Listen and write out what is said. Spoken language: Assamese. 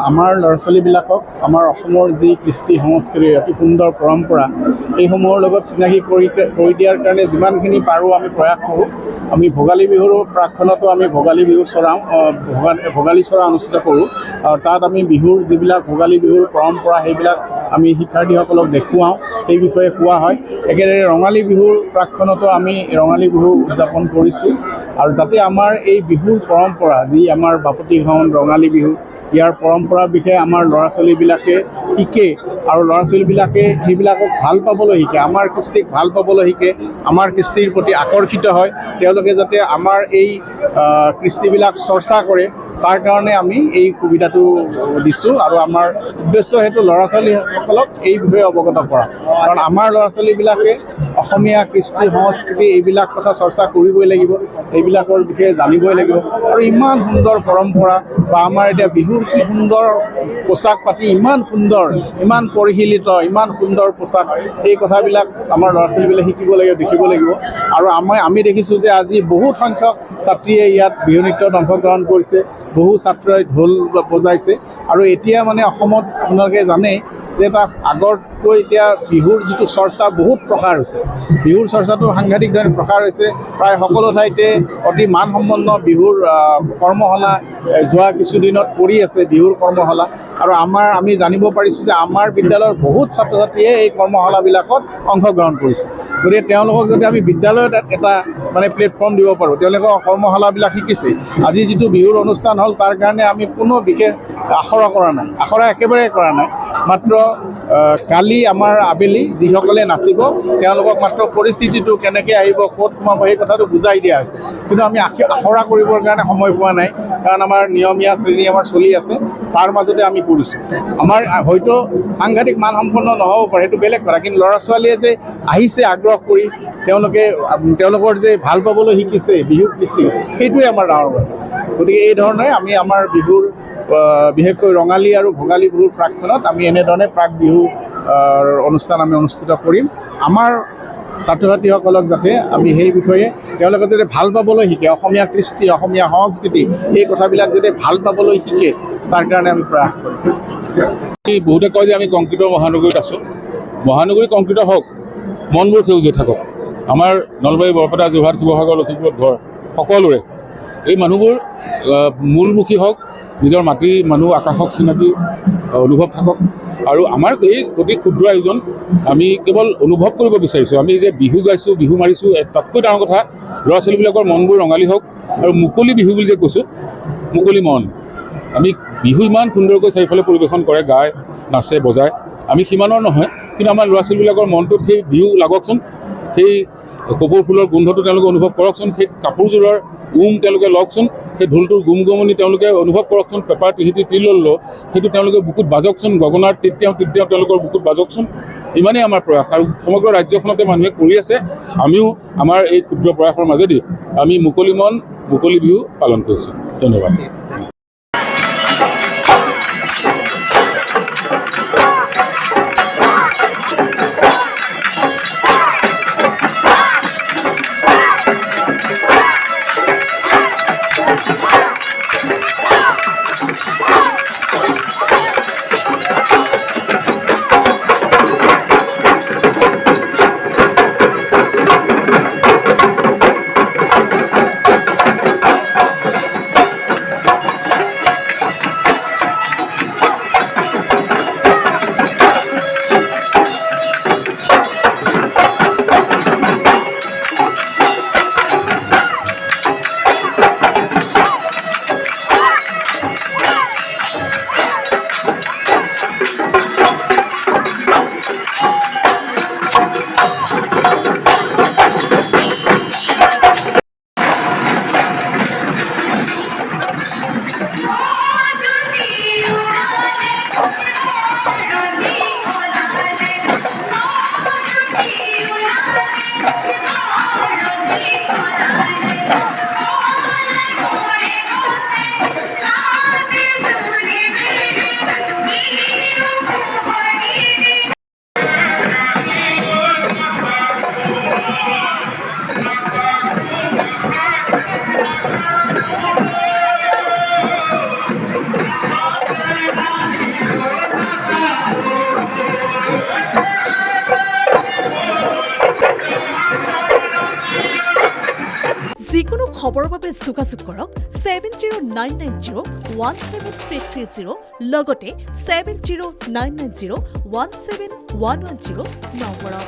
আমাৰ ল'ৰা ছোৱালীবিলাকক আমাৰ অসমৰ যি কৃষ্টি সংস্কৃতি অতি সুন্দৰ পৰম্পৰা এইসমূহৰ লগত চিনাকি কৰি দিয়াৰ কাৰণে যিমানখিনি পাৰোঁ আমি প্ৰয়াস কৰোঁ। আমি ভোগালী বিহুৰ প্ৰাকক্ষণতো আমি ভোগালী বিহু চৰাওঁ, ভোগালী চৰা অনুষ্ঠিত কৰোঁ আৰু তাত আমি বিহুৰ যিবিলাক ভোগালী বিহুৰ পৰম্পৰা সেইবিলাক আমি শিক্ষাৰ্থীসকলক দেখুৱাওঁ, সেই বিষয়ে কোৱা হয়। একেদৰে ৰঙালী বিহুৰ প্ৰাকক্ষণতো আমি ৰঙালী বিহু উদযাপন কৰিছোঁ আৰু যাতে আমাৰ এই বিহুৰ পৰম্পৰা যি আমাৰ বাপতিসাহোন ৰঙালী বিহু ইয়াৰ পৰম্পৰাৰ বিষয়ে আমাৰ ল'ৰা ছোৱালীবিলাকে শিকে আৰু ল'ৰা ছোৱালীবিলাকে সেইবিলাকক ভাল পাবলৈ শিকে, আমাৰ কৃষ্টিক ভাল পাবলৈ শিকে, আমাৰ কৃষ্টিৰ প্ৰতি আকৰ্ষিত হয়। তেওঁলোকে যাতে আমাৰ এই কৃষ্টিবিলাক চৰ্চা কৰে তাৰ কাৰণে আমি এই সুবিধাটো দিছোঁ আৰু আমাৰ উদ্দেশ্য সেইটো ল'ৰা ছোৱালীসকলক এই বিষয়ে অৱগত কৰা। কাৰণ আমাৰ ল'ৰা ছোৱালীবিলাকে অসমীয়া কৃষ্টি সংস্কৃতি এইবিলাক কথা চৰ্চা কৰিবই লাগিব, এইবিলাকৰ বিষয়ে জানিবই লাগিব। আৰু ইমান সুন্দৰ পৰম্পৰা বা আমাৰ এতিয়া বিহুৰ কি সুন্দৰ পোচাক পাতি, ইমান সুন্দৰ, ইমান পৰিশীলিত, ইমান সুন্দৰ পোচাক, এই কথাবিলাক আমাৰ ল'ৰা ছোৱালীবিলাকে শিকিব লাগিব, দেখিব লাগিব। আৰু আমি দেখিছোঁ যে আজি বহুত সংখ্যক ছাত্ৰীয়ে ইয়াত বিহু নৃত্যত অংশগ্ৰহণ কৰিছে, বহু ছাত্ৰই ঢোল বজাইছে আৰু এতিয়া মানে অসমত আপোনালোকে জানে যে তাত আগতকৈ এতিয়া বিহুৰ যিটো চৰ্চা বহুত প্ৰসাৰ হৈছে, বিহুৰ চৰ্চাটো সাংঘাতিক ধৰণে প্ৰসাৰ হৈছে। প্ৰায় সকলো ঠাইতে অতি মানসম্পন্ন বিহুৰ কৰ্মশালা যোৱা কিছুদিনত কৰি আছে, বিহুৰ কৰ্মশালা। আৰু আমি জানিব পাৰিছোঁ যে আমাৰ বিদ্যালয়ৰ বহুত ছাত্ৰ ছাত্ৰীয়ে এই কৰ্মশালাবিলাকত অংশগ্ৰহণ কৰিছে। গতিকে তেওঁলোকক যাতে আমি বিদ্যালয়ত এটা মানে প্লেটফৰ্ম দিব পাৰোঁ, তেওঁলোকৰ কৰ্মশালাবিলাক শিকিছে। আজি যিটো বিহুৰ অনুষ্ঠান হ'ল তাৰ কাৰণে আমি কোনো বিশেষ আখৰা কৰা নাই, আখৰা একেবাৰে কৰা নাই। মাত্ৰ কালি আমাৰ আবেলি যিসকলে নাচিব তেওঁলোকক মাত্ৰ পৰিস্থিতিটো কেনেকৈ আহিব, ক'ত সোমাব সেই কথাটো বুজাই দিয়া হৈছে। কিন্তু আমি আখৰা কৰিবৰ কাৰণে সময় পোৱা নাই, কাৰণ আমাৰ নিয়মীয়া শ্ৰেণী আমাৰ চলি আছে, তাৰ মাজতে আমি কৰিছোঁ। আমাৰ হয়তো সাংঘাতিক মানসম্পন্ন নহ'ব পাৰে, সেইটো বেলেগ কথা, কিন্তু ল'ৰা ছোৱালীয়ে যে আহিছে আগ্ৰহ কৰি, তেওঁলোকৰ যে ভাল পাবলৈ শিকিছে বিহুৰ কৃষ্টি, সেইটোৱে আমাৰ ডাঙৰ কথা। গতিকে এই ধৰণে আমি আমাৰ বিহুৰ বিশেষকৈ ৰঙালী আৰু ভোগালী বিহুৰ প্ৰাকক্ষণত আমি এনেধৰণে প্ৰাক বিহু অনুষ্ঠান আমি অনুষ্ঠিত কৰিম। আমাৰ ছাত্ৰ ছাত্ৰীসকলক যাতে আমি সেই বিষয়ে তেওঁলোকে যাতে ভাল পাবলৈ শিকে, অসমীয়া কৃষ্টি, অসমীয়া সংস্কৃতি, এই কথাবিলাক যাতে ভাল পাবলৈ শিকে তাৰ কাৰণে আমি প্ৰয়াস কৰিম। বহুতে কয় যে আমি কংক্ৰিটৰ মহানগৰীত আছোঁ, মহানগৰী কংক্ৰিট হওক, মনবোৰ সেউজীয়া থাকক। আমাৰ নলবাৰী, বৰপেটা, যোৰহাট, শিৱসাগৰ, লখিমপুৰত ঘৰ সকলোৰে এই মানুহবোৰ মূলমুখী হওক, নিজৰ মাটিৰ মানুহ আকাশক চিনাকি অনুভৱ থাকক। আৰু আমাৰ এই অতি ক্ষুদ্ৰ আয়োজন আমি কেৱল অনুভৱ কৰিব বিচাৰিছোঁ। আমি যে বিহু গাইছোঁ, বিহু মাৰিছোঁ, তাতকৈ ডাঙৰ কথা ল'ৰা ছোৱালীবিলাকৰ মনবোৰ ৰঙালী হওক। আৰু মুকলি বিহু বুলি যে কৈছোঁ, মুকলি মন, আমি বিহু ইমান সুন্দৰকৈ চাৰিওফালে পৰিৱেশন কৰে, গায়, নাচে, বজায়, আমি সিমানৰ নহয়, কিন্তু আমাৰ ল'ৰা ছোৱালীবিলাকৰ মনটোত সেই বিহু লাগকচোন, সেই কপৌ ফুলৰ গোন্ধটো তেওঁলোকে অনুভৱ কৰকচোন, সেই কাপোৰযোৰৰ তেওঁলোকে লওকচোন, সেই ঢোলটোৰ গুমগুমনি তেওঁলোকে অনুভৱ কৰকচোন, পেপাৰ টিহিতি তিলল্ল সেইটো তেওঁলোকে বুকুত বাজকচোন, গগনাৰ তৃতীয় তেওঁলোকৰ বুকুত বাজকচোন। ইমানেই আমাৰ প্ৰয়াস আৰু সমগ্ৰ ৰাজ্যখনতে মানুহে কৰি আছে। আমিও আমাৰ এই ক্ষুদ্ৰ প্ৰয়াসৰ মাজেদি আমি মুকলি মন, মুকলি বিহু পালন কৰিছোঁ। ধন্যবাদ। খবৰৰ বাবে যোগাযোগ কৰক 7099017330 লগতে 7099017110 নম্বৰত।